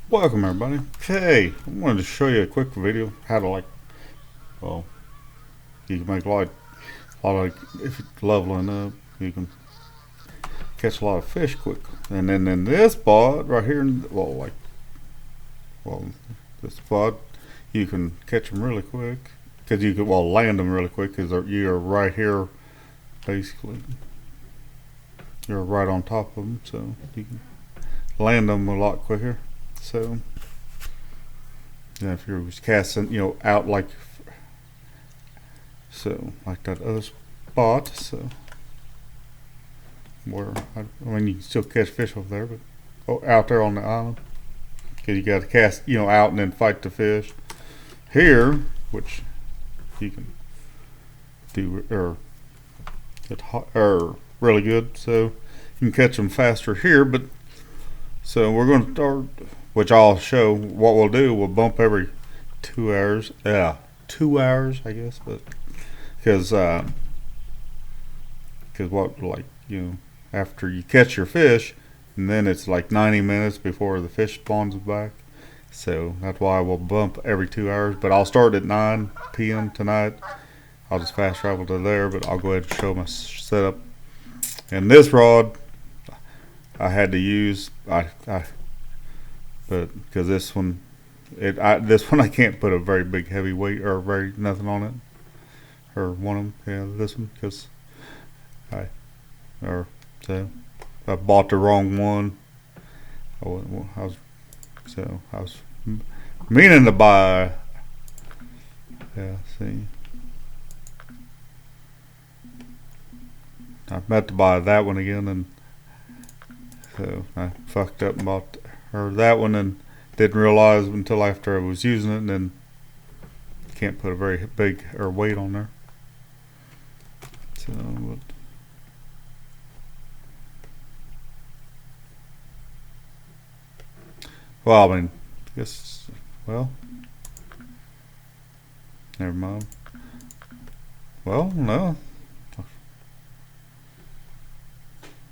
Welcome everybody. Okay, I wanted to show you a quick video how to well, you can make if you're leveling up, you can catch a lot of fish quick. And then in this spot right here, well, this spot, you can catch them really quick because you can land them really quick because you're right here, basically. You're right on top of them, so you can land them a lot quicker. So, yeah, if you're casting, out like that other spot. So, you can still catch fish over there, but out there on the island, because you got to cast, out and then fight the fish. Here, which you can do, get hot, really good, so you can catch them faster here. But so we're going to start, which I'll show what we'll do. We'll bump every 2 hours. Yeah, 2 hours, I guess, but because after you catch your fish, and then it's like 90 minutes before the fish spawns back. So that's why we'll bump every 2 hours. But I'll start at 9 p.m. tonight. I'll just fast travel to there, but I'll go ahead and show my setup. And this rod, I had to use, but because this one, I can't put a very big heavy weight or very nothing on it, or one of them. Yeah, this one, because I bought the wrong one. I was meaning to buy. Yeah, see, I meant to buy that one again, and so I fucked up and bought that one, and didn't realize until after I was using it, and then can't put a very big weight on there. So, well, I mean, I guess, well, never mind. Well, no,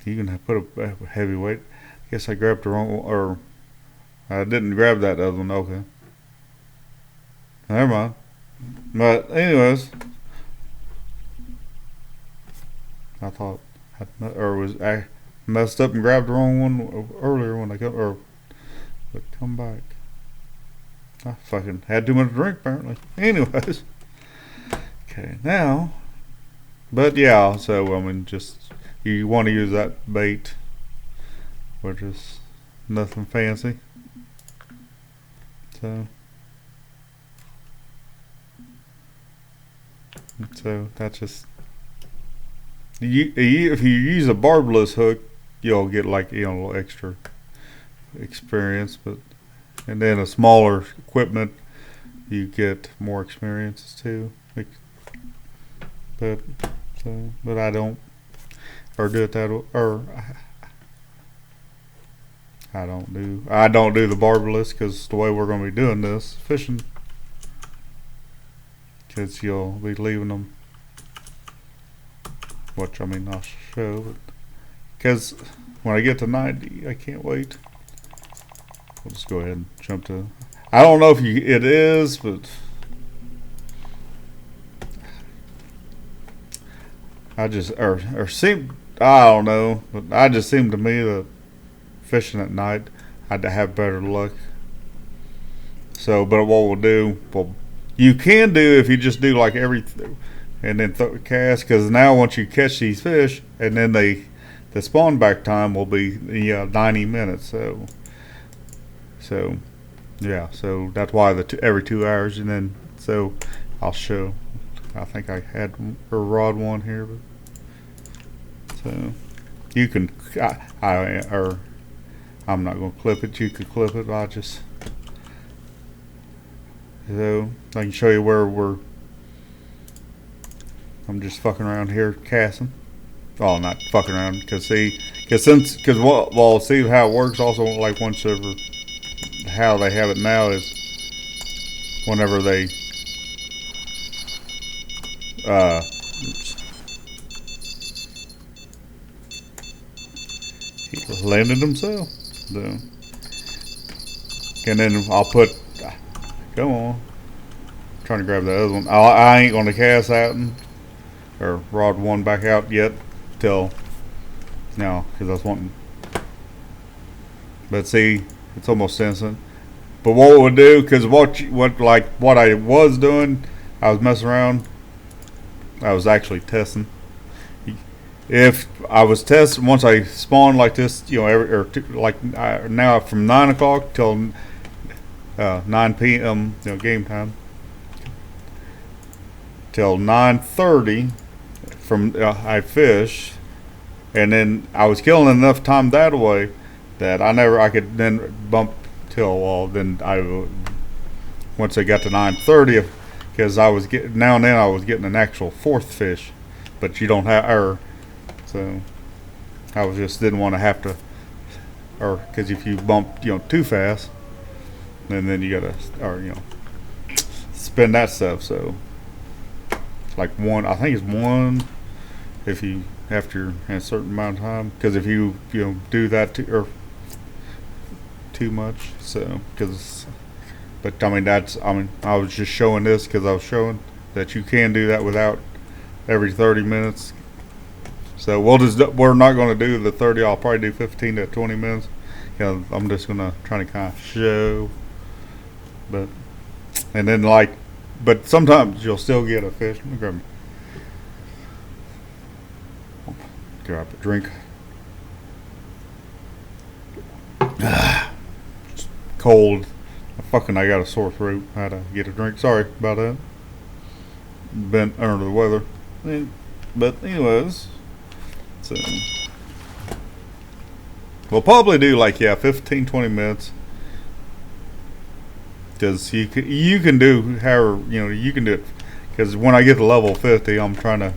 you can put a heavy weight. I guess I grabbed the wrong one, or I didn't grab that other one. Okay, never mind. But anyways, I thought I messed up and grabbed the wrong one earlier when I come back. I fucking had too much to drink apparently. Anyways, okay now, but yeah. So I mean, just you want to use that bait, which is nothing fancy. So that's just if you use a barbless hook, you'll get a little extra experience, and then a smaller equipment, you get more experiences too. But I don't, or do it that, or I don't do the barbless because the way we're going to be doing this fishing, because you'll be leaving them, which I mean I'll show, but because when I get to 90, I can't wait. We'll just go ahead and jump to. I don't know if it is, but I just or seem I don't know, but I just seemed to me that fishing at night I'd have better luck. So, but what we'll do, you can do if you just do like everything, and then cast, because now once you catch these fish, and then the spawn back time will be 90 minutes. So yeah, so that's why every 2 hours, and then so I'll show. I think I had a rod one here, but so you can I'm not gonna clip it. You could clip it. So I can show you where I'm just fucking around here casting. Oh, not fucking around, because see how it works. Also, like once ever, how they have it now is whenever they he landed himself. So And then I'll put, come on, I'm trying to grab the other one. I ain't gonna cast that one or rod one back out yet till now because I was wanting. But see, it's almost instant. But what we'll do, because what I was doing, I was messing around. I was actually testing. If I was testing once I spawned like this, now from 9 o'clock till 9 p.m. Game time till 9:30 from I fish, and then I was killing enough time that way that I could then bump till then once I got to 9:30 because I was getting now and then I was getting an actual fourth fish, but you don't have so I was just didn't want to have to because if you bump too fast, then you gotta spend that stuff. So like one, I think it's one if you after a certain amount of time because if you do that too much. So but I was just showing this because I was showing that you can do that without every 30 minutes. So we're not going to do the 30. I'll probably do 15 to 20 minutes. I'm just going to try to kind of show, but sometimes you'll still get a fish. Let me grab a drink. It's cold. I got a sore throat. I had to get a drink. Sorry about that. Been under the weather. But anyways, so we'll probably do 15, 20 minutes. Because you can do however, you can do it. Because when I get to level 50, I'm trying to.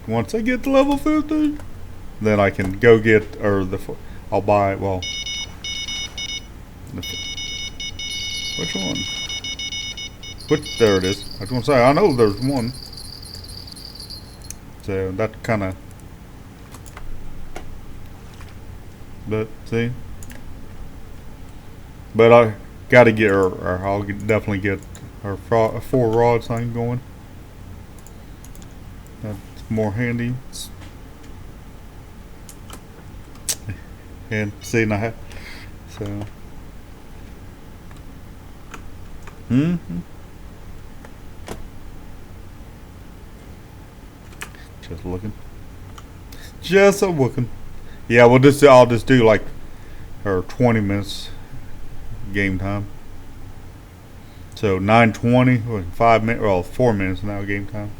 Once I get to level 50, then I can go get, I'll buy, which one? There it is. I was going to say, I know there's one. So that kind of, but see. But I got to get her, or I'll definitely get her 4 rod thing going. That's more handy. And see, and I have, so. Just looking. Just looking. Yeah, I'll just do 20 minutes game time. So 9:20, 5 minutes, 4 minutes now game time.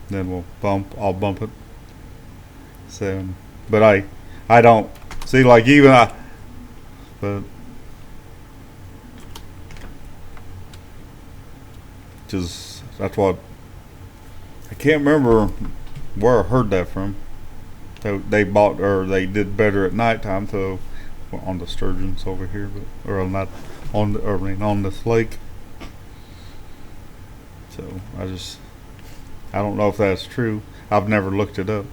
Then I'll bump it. So, but I don't see but just that's what I can't remember where I heard that from. So they did better at nighttime. So on the sturgeons over here, not on on this lake. So I don't know if that's true. I've never looked it up.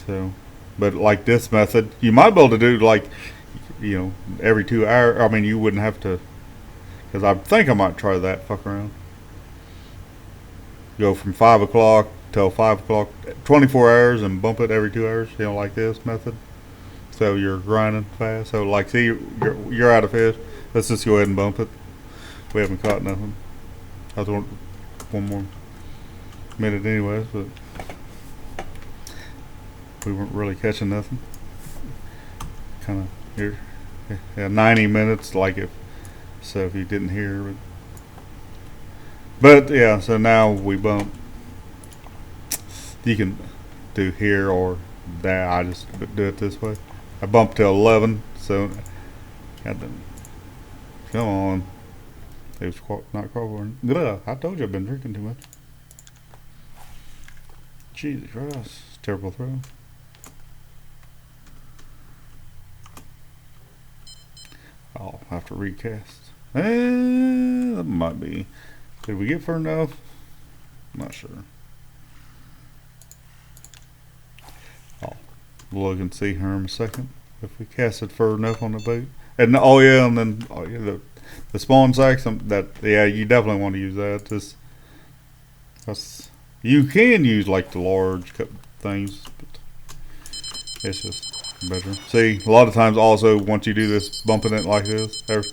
So, but this method, you might be able to do every 2 hours. I mean, you wouldn't have to, because I think I might try that fuck around. Go from 5 o'clock till 5 o'clock, 24 hours, and bump it every 2 hours. Like this method. So you're grinding fast. So see, you're out of fish. Let's just go ahead and bump it. We haven't caught nothing. I want one more minute anyways, but we weren't really catching nothing. Kind of here, 90 minutes so if you didn't hear, but yeah. So now we bump. You can do here or that. I just do it this way. I bumped to 11, so had to come on. It was not crawling. I told you I've been drinking too much. Jesus Christ, terrible throw. I'll have to recast. That might be. Did we get far enough? I'm not sure. Oh, look and see here in a second if we cast it far enough on the boat. And oh yeah, and then the spawn sacks. Yeah, you definitely want to use that. That's you can use like the large things, but it's just better. See, a lot of times also once you do this, bumping it like this every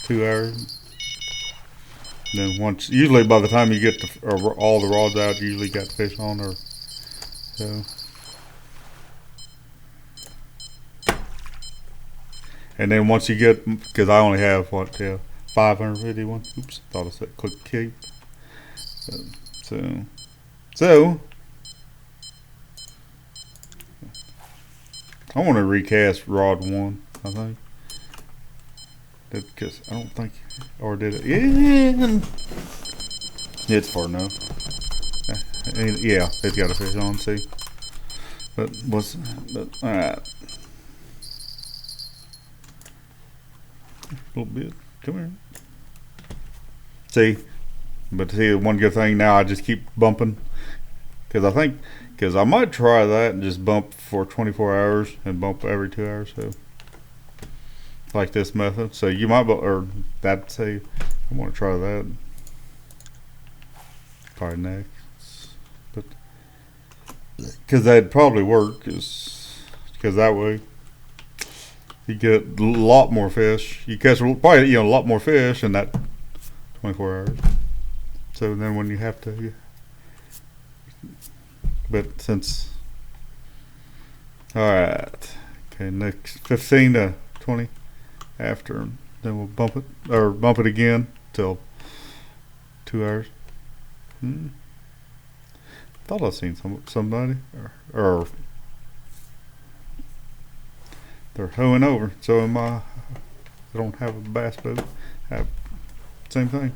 2 hours. Then usually by the time you get all the rods out, you usually got fish on or so. And then once you get, because I only have 551. Oops, thought I said click keep. So I want to recast rod 1. I think. Because I don't think, or did it? Yeah, it's far enough. Yeah, it's got a fish on. See, but all right, a little bit. Come here. See, but see, one good thing now I just keep bumping because I might try that and just bump for 24 hours and bump every 2 hours. So. Like this method, so you might, or that say, I want to try that. Probably next, but because that'd probably work, because that way you get a lot more fish. You catch probably a lot more fish in that 24 hours. So then when you have to, but since all right, okay, next 15 to 20. After, then we'll bump it again till 2 hours. Thought I seen somebody or they're hoeing over. So I don't have a bass boat. Have same thing.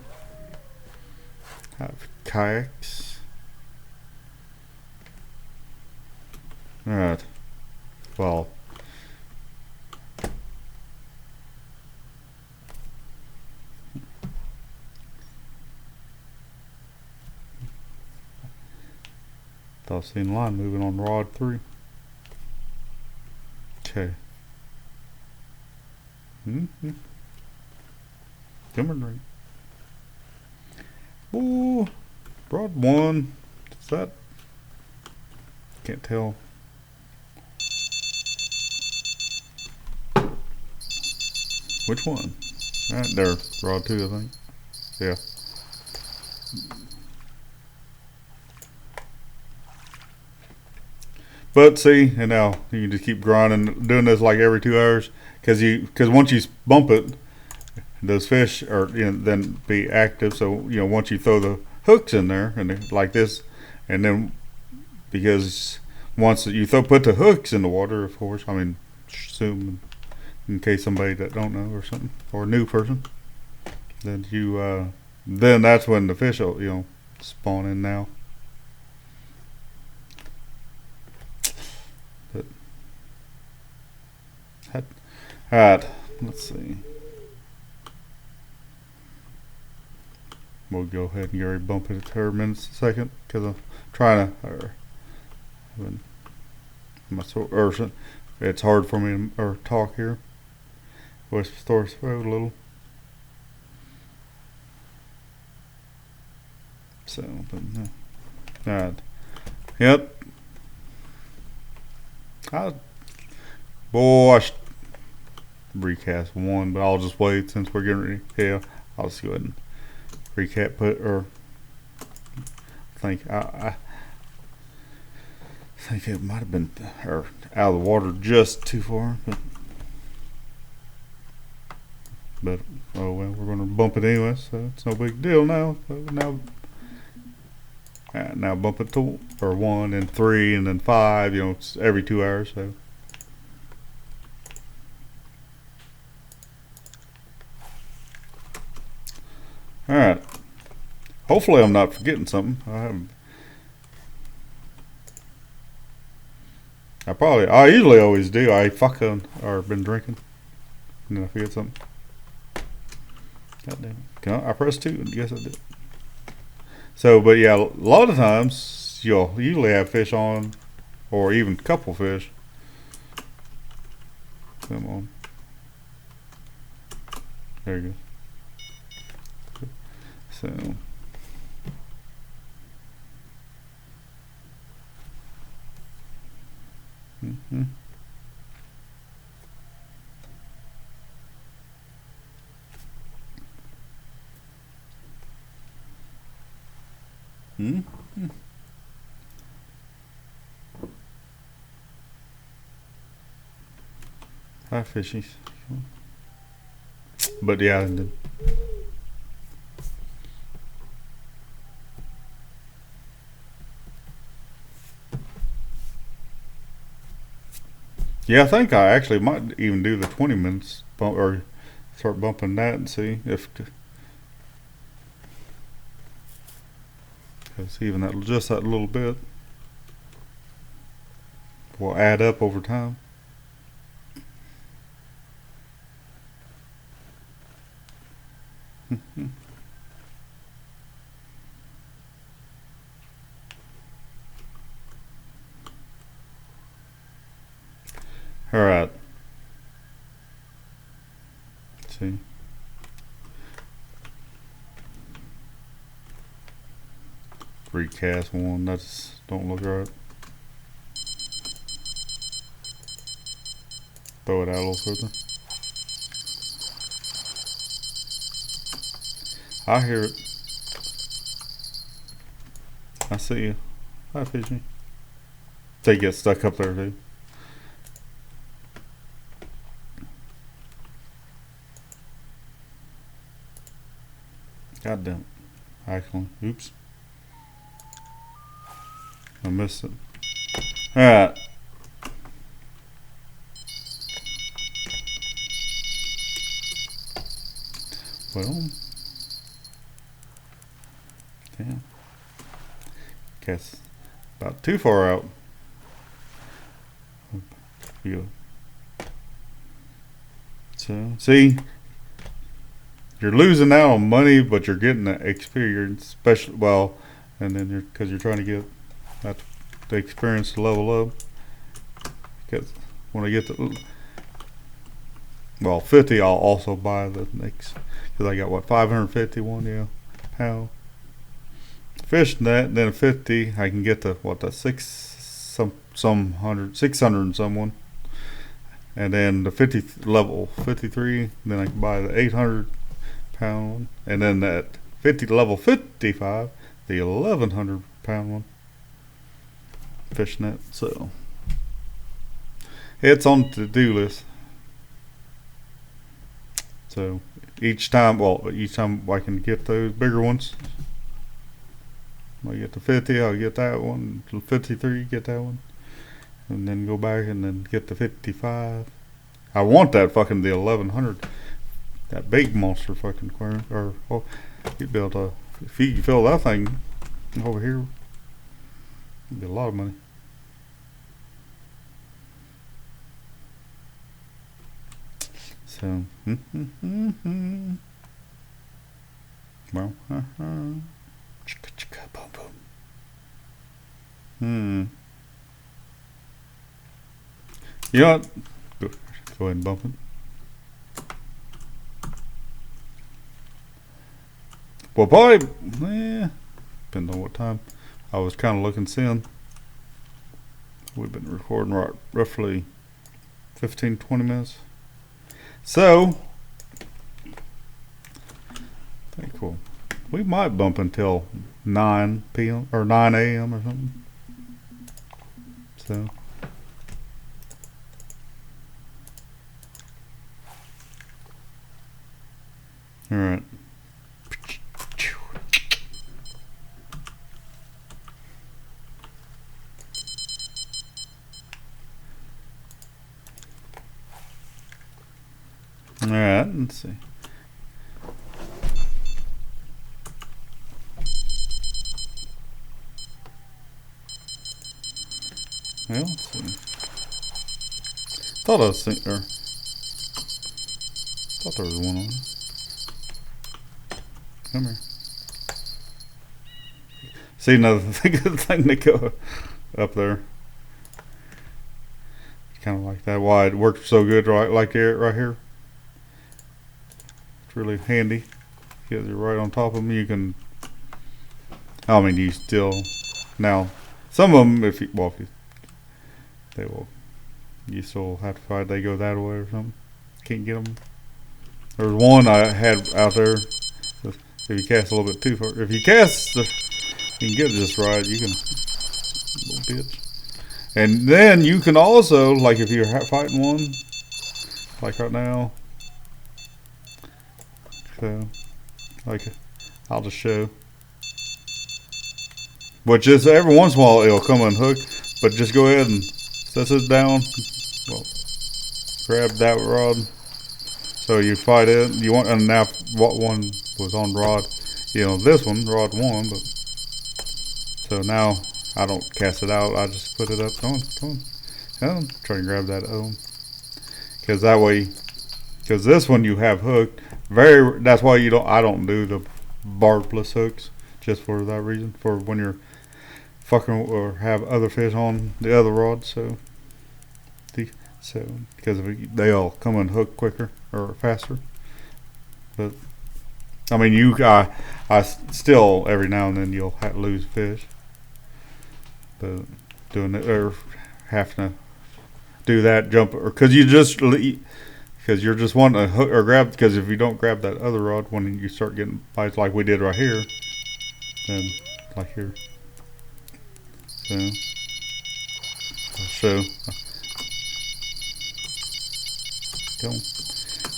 Have kayaks. All right. Well. I've seen line moving on rod 3. Okay. Come and drink. Ooh, rod 1. Is that? Can't tell. Which one? Right there, rod 2, I think. Yeah. But see, and now you can just keep grinding, doing this like every 2 hours, because once you bump it, those fish are then be active. So once you throw the hooks in there and like this, and then because once you put the hooks in the water, of course, I mean, assume in case somebody that don't know or something or a new person, then then that's when the fish will spawn in now. Alright, let's see. We'll go ahead and already bump it at 30 minutes a second because I'm trying to, it's hard for me to talk here. Voice starts a little. So, alright. Yep. Boy, I should recast 1, but I'll just wait since we're getting ready. Yeah, I'll just go ahead and recap I think it might have been out of the water just too far, but oh well, we're gonna bump it anyway, so it's no big deal now. So now bump it to 1 and 3 and then 5. It's every 2 hours. So. All right. Hopefully, I'm not forgetting something. I usually always do. I fucking or been drinking, and then I forget something. God damn it! I pressed 2. I guess I did. So, but yeah, a lot of times you'll usually have fish on, or even a couple fish. Come on. There you go. So. Mm-hmm. Mm-hmm. Hi, fishies. But yeah, yeah, I think I actually might even do the 20 minutes bump or start bumping that and see if, because even that just that little bit will add up over time. All right. See. Recast one. That's don't look right. Throw it out a little further. I hear it. I see you. Hi, fishy. They get stuck up there too. God damn. Actually, oops. I missed it. Alright. Well. Damn. Guess about too far out. Yeah. So, see, you're losing out on money, but you're getting the experience, especially, well, and then because you're trying to get that the experience to level up. Because when I get the, well, 50, I'll also buy the next, because I got what, 551, yeah, pound. Fish that, then 50, I can get the, what, the some hundred, 600 and someone. And then the 50 level 53, then I can buy the 800 pound one, and then that 50 level 55, the 1100 pound one. Fishnet. So it's on the to-do list. So each time I can get those bigger ones. I get the 50, I'll get that one. 53, get that one, and then go back and then get the 55. I want that fucking the 1100. That big monster fucking aquarium. Or you'd be able to, if you could fill that thing over here, it'd be a lot of money. So, well, chicka chicka boom boom. You know what? Go ahead and bump it. Well, probably, depends on what time. I was kind of looking sin. We've been recording roughly 15-20 minutes. So, I think we might bump until 9 p.m. or 9 a.m. or something. So, all right. All right, let's see. Well, let's see. Thought there was one on. Come here. See, another good thing to go up there. kind of like that. Why it works so good, right? Like here, right here. It's really handy because you're right on top of them. You can. I mean, you still now some of them, if you, well, if you, they will, you still have to fight. They go that way or something. Can't get them. There's one I had out there. If you cast a little bit too far, if you cast, you can get it just right. You can, little bitch. And then you can also, like, if you're fighting one, like right now. So, like, I'll just show. But just every once in a while it'll come unhooked. But just go ahead and set this down. Well, grab that rod. So you fight it. You want, and now what one was on rod? You know, this one, rod one. But so now I don't cast it out. I just put it up. Come on, come on, come on. Try to grab that because that way, because this one you have hooked. That's why you don't. I don't do the barbless hooks just for that reason. For when you're fucking or have other fish on the other rod. So because they'll come unhooked quicker or faster. But I mean, I still every now and then you'll lose fish. But doing it or having to do that jump or because you're just wanting to hook or grab because if you don't grab that other rod when you start getting bites like we did right here, then like here. So I'll show.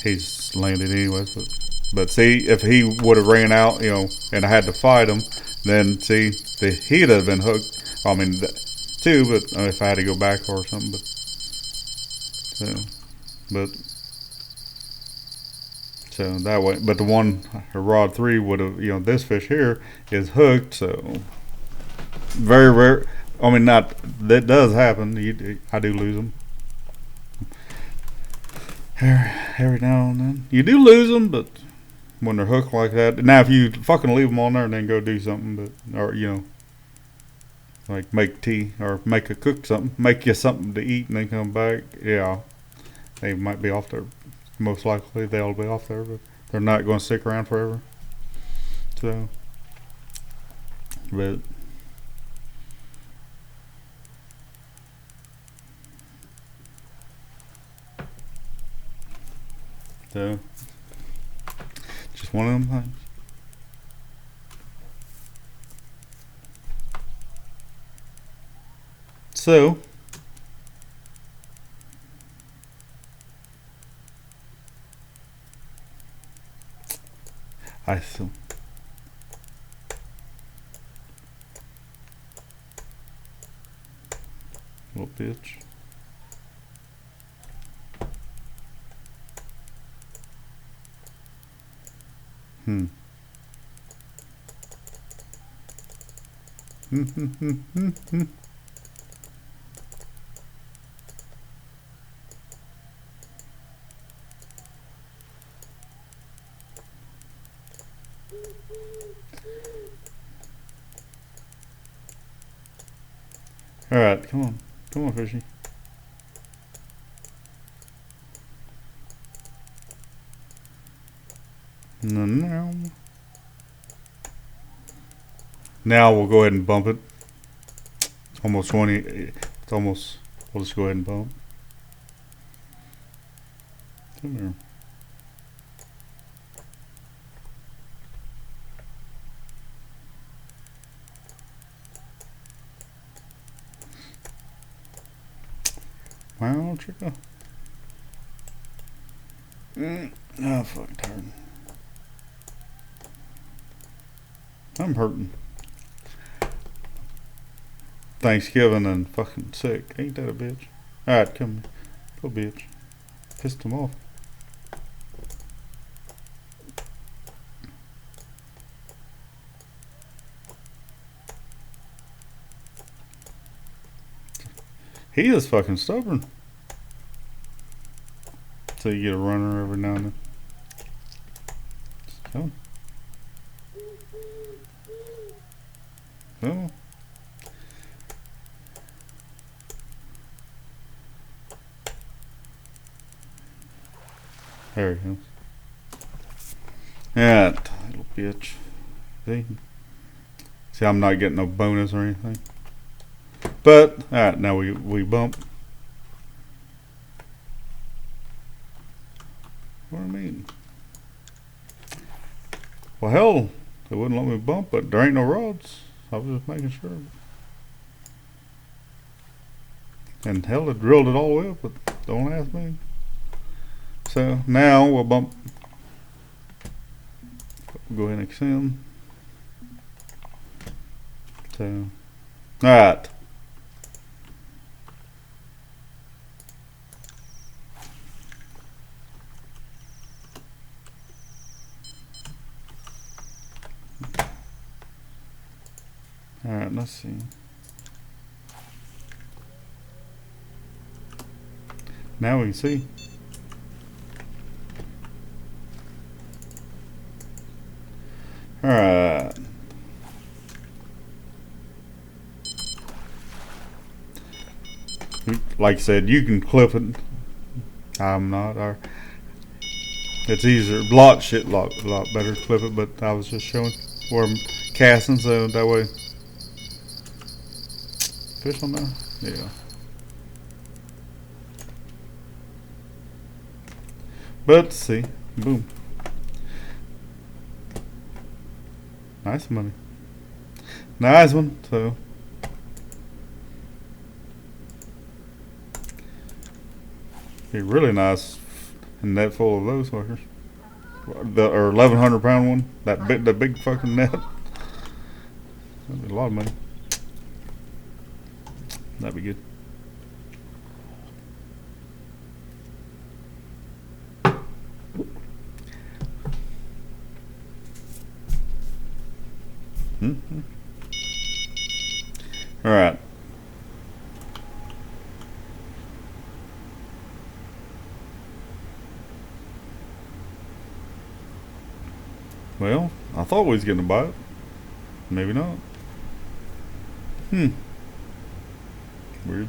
He's landed anyways, but see if he would have ran out, you know, and I had to fight him, then see he'd have been hooked. I mean, too, but if I had to go back or something, so that way. But the one rod 3 would have, you know, this fish here is hooked, so very rare. I mean, not that does happen. I do lose them. Every now and then you do lose them, but when they're hooked like that, now if you fucking leave them on there and then go do something, but or you know, like make tea or make a cook something, make you something to eat, and then come back, yeah, they might be off there. Most likely they'll be off there, but they're not going to stick around forever. So, but. So, just one of them things. So, I assume. Little bitch. Hmm. All right, come on, fishy. No. Now we'll go ahead and bump it. It's almost 20. It's almost. We'll just go ahead and bump. Come here. Wow, chica. Oh, fucking tired. I'm hurting. Thanksgiving and fucking sick. Ain't that a bitch? Alright, come here. Go bitch. Pissed him off. He is fucking stubborn. So you get a runner every now and then. So. There he goes. That little bitch. See? See, I'm not getting no bonus or anything. But, alright, now we bump. What do I mean? Well, hell, they wouldn't let me bump, but there ain't no rods. I was just making sure. And hell, it drilled it all the way up, but don't ask me. So, now we'll bump. Go ahead and extend. So, alright. Alright, let's see. Now we can see. Alright. Like I said, you can clip it. I'm not. Or it's easier. Lot better to clip it, but I was just showing where I'm casting, so that way. Fish on there? Yeah. But see, boom. Nice money. Nice one. So be really nice and net full of those fuckers. Or 1,100-pound one. The big fucking net. That'd be a lot of money. That'd be good. All right. Well, I thought we was getting a bite. Maybe not. Weird.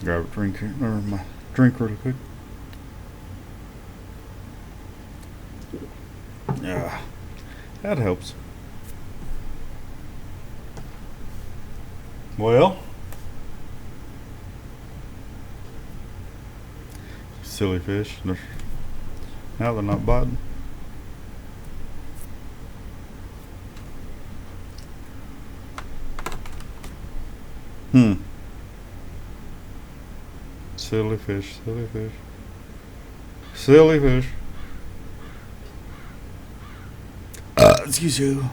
Grab a drink here, or my drink really quick. Yeah, that helps. Well, silly fish. Now they're not biting. Silly fish, silly fish. Silly fish. Excuse you.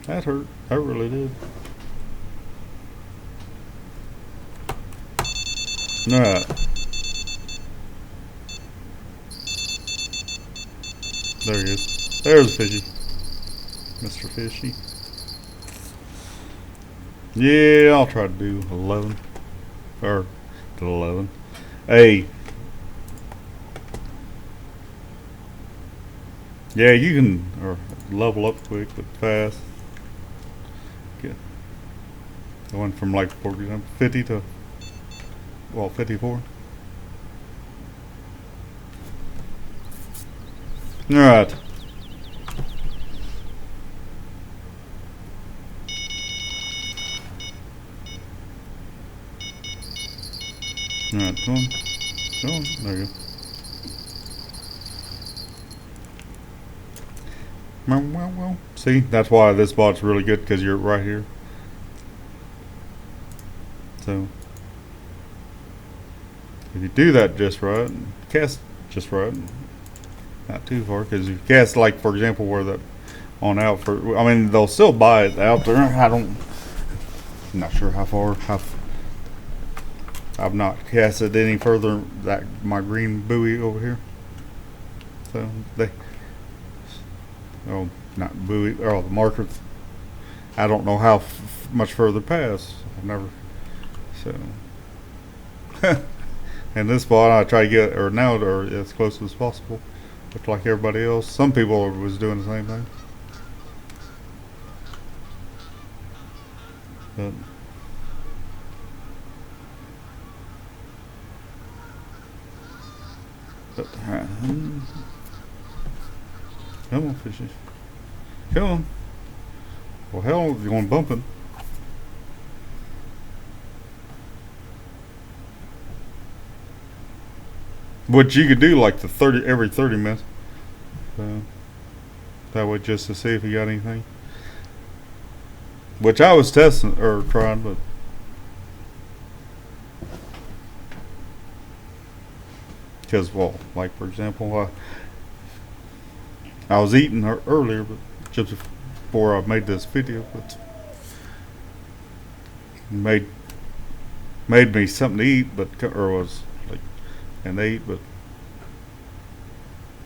That hurt. That really did. Alright. There he is. There's Fishy. Mr. Fishy. Yeah, I'll try to do 11. Or 11. Hey. Yeah, you can level up quick but fast. Get going from like 50 to 54. Alright. Alright, come on. Come on. There you go. See, that's why this spot's really good, because you're right here. So, if you do that just right, cast just right, not too far, because if you cast, like, for example, where that on out for, I mean, they'll still buy it out there. I'm not sure how far. I've not casted any further that my green buoy over here. So, oh, not buoy, the marker. I don't know how much further past. I've never, so. And this spot I try to get, or as close as possible. Look like everybody else. Some people was doing the same thing. But alright. Come on, fishes. Come on. Well, hell, you're going bumping. What you could do like the 30 every 30 minutes. That way, just to see if you got anything. Which I was testing or trying, but because, well, like for example, I was eating earlier, but just before I made this video, but made me something to eat, but or was like and ate, but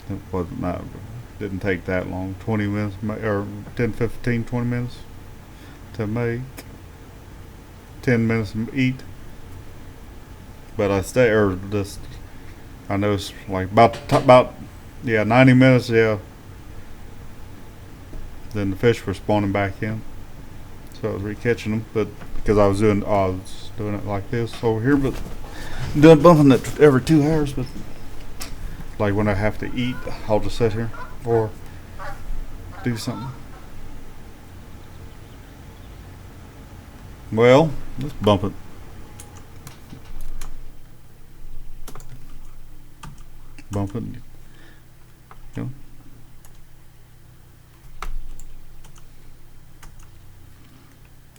it wasn't not didn't take that long, 20 minutes or 10, 15, 20 minutes to make, 10 minutes to eat. But I stay or just I know it's like about 90 minutes, yeah. Then the fish were spawning back in, so I was re-catching them, but because I was doing it like this over here, but doing bumping it every 2 hours. But like when I have to eat, I'll just sit here or do something. Well, let's bump it. Bump it. You know.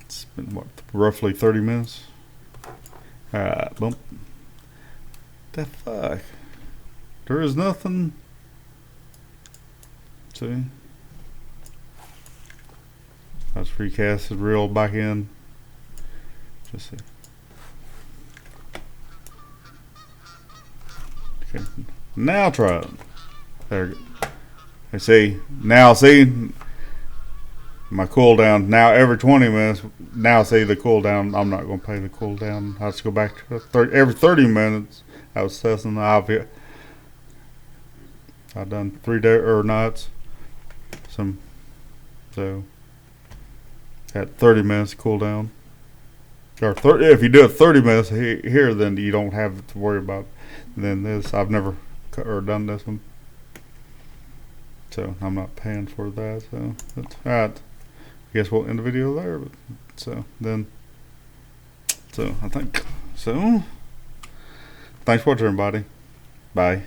It's been what, roughly 30 minutes. Alright, bump. The fuck? There is nothing. See? I was recasted, reeled back in. Just see. Okay. Now try it. There we go. I see. Now see my cooldown. Now every 20 minutes. Now see the cooldown. I'm not going to pay the cooldown. I just go back to every 30 minutes. I was testing the I've done 3 days or nights. So at 30 minutes cooldown. Or 30, if you do it 30 minutes here, then you don't have to worry about. Then this, I've never done this one, so I'm not paying for that. So that's alright. I guess we'll end the video there. But so I think so. Thanks for watching, everybody. Bye.